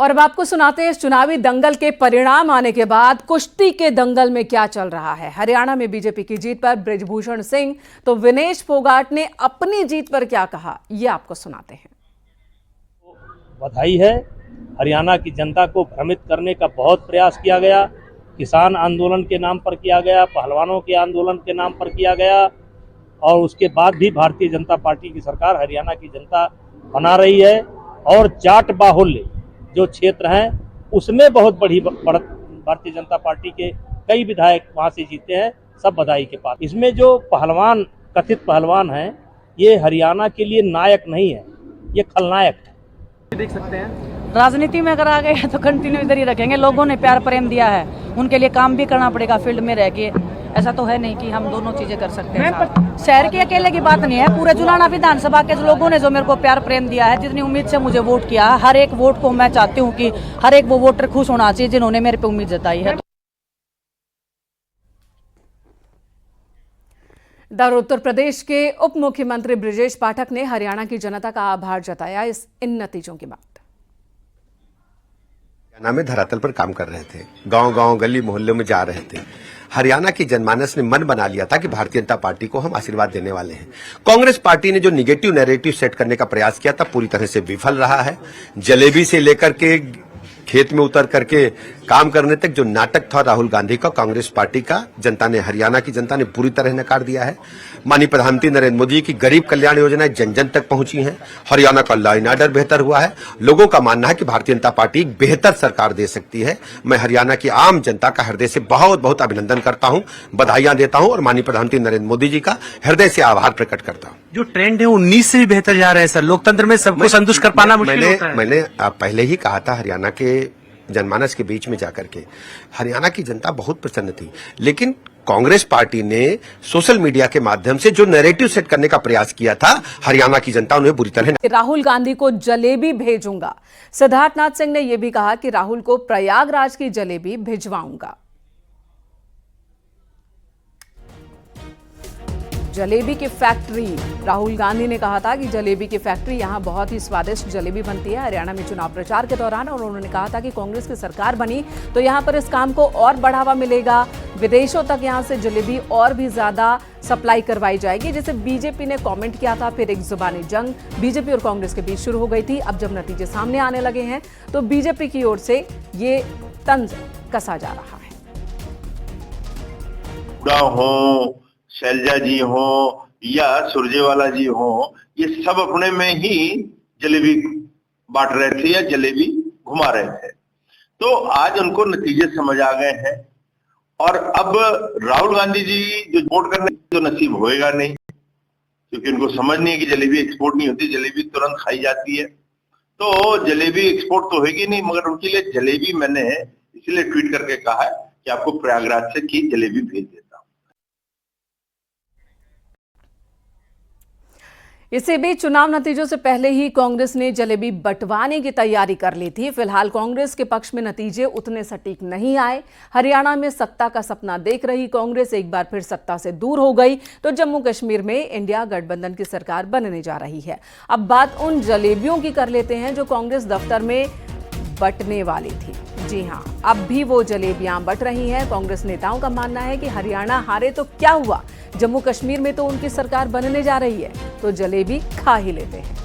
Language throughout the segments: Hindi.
और अब आपको सुनाते हैं इस चुनावी दंगल के परिणाम आने के बाद कुश्ती के दंगल में क्या चल रहा है। हरियाणा में बीजेपी की जीत पर बृजभूषण सिंह तो विनेश फोगाट ने अपनी जीत पर क्या कहा, ये आपको सुनाते हैं। बधाई है। हरियाणा की जनता को भ्रमित करने का बहुत प्रयास किया गया। किसान आंदोलन के नाम पर किया गया, पहलवानों के आंदोलन के नाम पर किया गया, और उसके बाद भी भारतीय जनता पार्टी की सरकार हरियाणा की जनता बना रही है। और जाट बाहुल्य जो क्षेत्र हैं उसमें बहुत बड़ी भारतीय जनता पार्टी के कई विधायक वहां से जीते हैं। सब बधाई के पास। इसमें जो पहलवान, कथित पहलवान हैं, ये हरियाणा के लिए नायक नहीं है, ये खलनायक है। देख सकते हैं राजनीति में अगर आ गए तो कंटिन्यू इधर ही रखेंगे। लोगों ने प्यार प्रेम दिया है, उनके लिए काम भी करना पड़ेगा फील्ड में रह के। ऐसा तो है नहीं कि हम दोनों चीजें कर सकते हैं। शहर के अकेले की बात नहीं है, पूरे जुलाना विधानसभा के लोगों ने जो मेरे को प्यार प्रेम दिया है, जितनी उम्मीद से मुझे वोट किया, हर एक वोट को मैं चाहती हूँ कि हर एक वो वोटर खुश होना चाहिए जिन्होंने मेरे पे उम्मीद जताई है। इधर उत्तर प्रदेश के उप मुख्यमंत्री बृजेश पाठक ने हरियाणा की जनता का आभार जताया इन नतीजों के बाद। हरियाणा में धरातल पर काम कर रहे थे, गांव-गांव, गली मोहल्ले में जा रहे थे। हरियाणा की जनमानस ने मन बना लिया था कि भारतीय जनता पार्टी को हम आशीर्वाद देने वाले हैं। कांग्रेस पार्टी ने जो निगेटिव नैरेटिव सेट करने का प्रयास किया था, पूरी तरह से विफल रहा है। जलेबी से लेकर के खेत में उतर करके काम करने तक जो नाटक था राहुल गांधी का, कांग्रेस पार्टी का, जनता ने, हरियाणा की जनता ने पूरी तरह नकार दिया है। माननीय प्रधानमंत्री नरेंद्र मोदी की गरीब कल्याण योजनाएं जन जन तक पहुंची हैं। हरियाणा का लॉ एंड ऑर्डर बेहतर हुआ है। लोगों का मानना है कि भारतीय जनता पार्टी एक बेहतर सरकार दे सकती है। मैं हरियाणा की आम जनता का हृदय से बहुत बहुत अभिनंदन करता हूं, बधाइयां देता हूं और माननीय प्रधानमंत्री नरेंद्र मोदी जी का हृदय से आभार प्रकट करता हूं। जो ट्रेंड है 19 से भी बेहतर जा रहा है सर। लोकतंत्र में सबको संतुष्ट कर पाना मुश्किल होता है। मैंने पहले ही कहा था, हरियाणा के जनमानस के बीच में जाकर के हरियाणा की जनता बहुत प्रसन्न थी, लेकिन कांग्रेस पार्टी ने सोशल मीडिया के माध्यम से जो नैरेटिव सेट करने का प्रयास किया था, हरियाणा की जनता उन्हें बुरी तरह। राहुल गांधी को जलेबी भेजूंगा। सिद्धार्थनाथ सिंह ने यह भी कहा कि राहुल को प्रयागराज की जलेबी भिजवाऊंगा। जलेबी की फैक्ट्री, राहुल गांधी ने कहा था कि जलेबी की फैक्ट्री, यहां बहुत ही स्वादिष्ट जलेबी बनती है। हरियाणा में चुनाव प्रचार के दौरान और उन्होंने कहा था कि कांग्रेस की सरकार बनी तो यहां पर इस काम को और बढ़ावा मिलेगा, विदेशों तक यहां से जलेबी और भी ज्यादा सप्लाई करवाई जाएगी। जैसे बीजेपी ने कमेंट किया था, फिर एक जुबानी जंग बीजेपी और कांग्रेस के बीच शुरू हो गई थी। अब जब नतीजे सामने आने लगे हैं तो बीजेपी की ओर से ये तंज कसा जा रहा है। शैलजा जी हो या सुरजेवाला जी हो, ये सब अपने में ही जलेबी बांट रहे थे या जलेबी घुमा रहे थे। तो आज उनको नतीजे समझ आ गए हैं और अब राहुल गांधी जी जो वोट करने तो नसीब होएगा नहीं, क्योंकि उनको समझ नहीं है कि जलेबी एक्सपोर्ट नहीं होती, जलेबी तुरंत खाई जाती है। तो जलेबी एक्सपोर्ट तो होगी नहीं, मगर उनके लिए जलेबी मैंने इसलिए ट्वीट करके कहा है कि आपको प्रयागराज से की जलेबी भेज देता। इसी बीच चुनाव नतीजों से पहले ही कांग्रेस ने जलेबी बंटवाने की तैयारी कर ली थी। फिलहाल कांग्रेस के पक्ष में नतीजे उतने सटीक नहीं आए। हरियाणा में सत्ता का सपना देख रही कांग्रेस एक बार फिर सत्ता से दूर हो गई तो जम्मू कश्मीर में इंडिया गठबंधन की सरकार बनने जा रही है। अब बात उन जलेबियों की कर लेते हैं जो कांग्रेस दफ्तर में बंटने वाली थी। जी हां, अब भी वो जलेबियां बंट रही हैं। कांग्रेस नेताओं का मानना है कि हरियाणा हारे तो क्या हुआ, जम्मू कश्मीर में तो उनकी सरकार बनने जा रही है, तो जलेबी खा ही लेते हैं।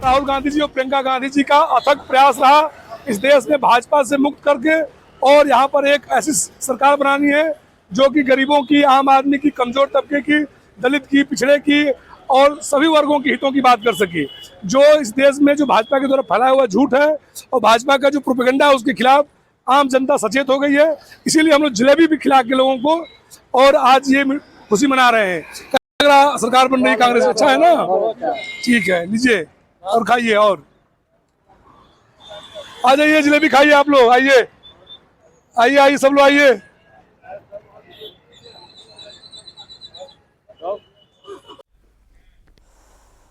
राहुल गांधी जी और प्रियंका गांधी जी का अथक प्रयास रहा इस देश में भाजपा से मुक्त करके और यहाँ पर एक ऐसी सरकार बनानी है जो कि गरीबों की, आम आदमी की, कमजोर तबके की, दलित की, पिछड़े की और सभी वर्गों के हितों की बात कर सके। जो इस देश में जो भाजपा के द्वारा फैलाया हुआ झूठ है और भाजपा का जो प्रोपेगेंडा है उसके खिलाफ आम जनता सचेत हो गई है। इसीलिए हम लोग जलेबी भी खिला के लोगों को और आज ये खुशी मना रहे हैं। सरकार बन रही कांग्रेस, अच्छा है ना? ठीक है, लीजिए और खाइए और आ जाइए, जलेबी खाइए आप लोग, आइए आइए आइए सब लोग आइए।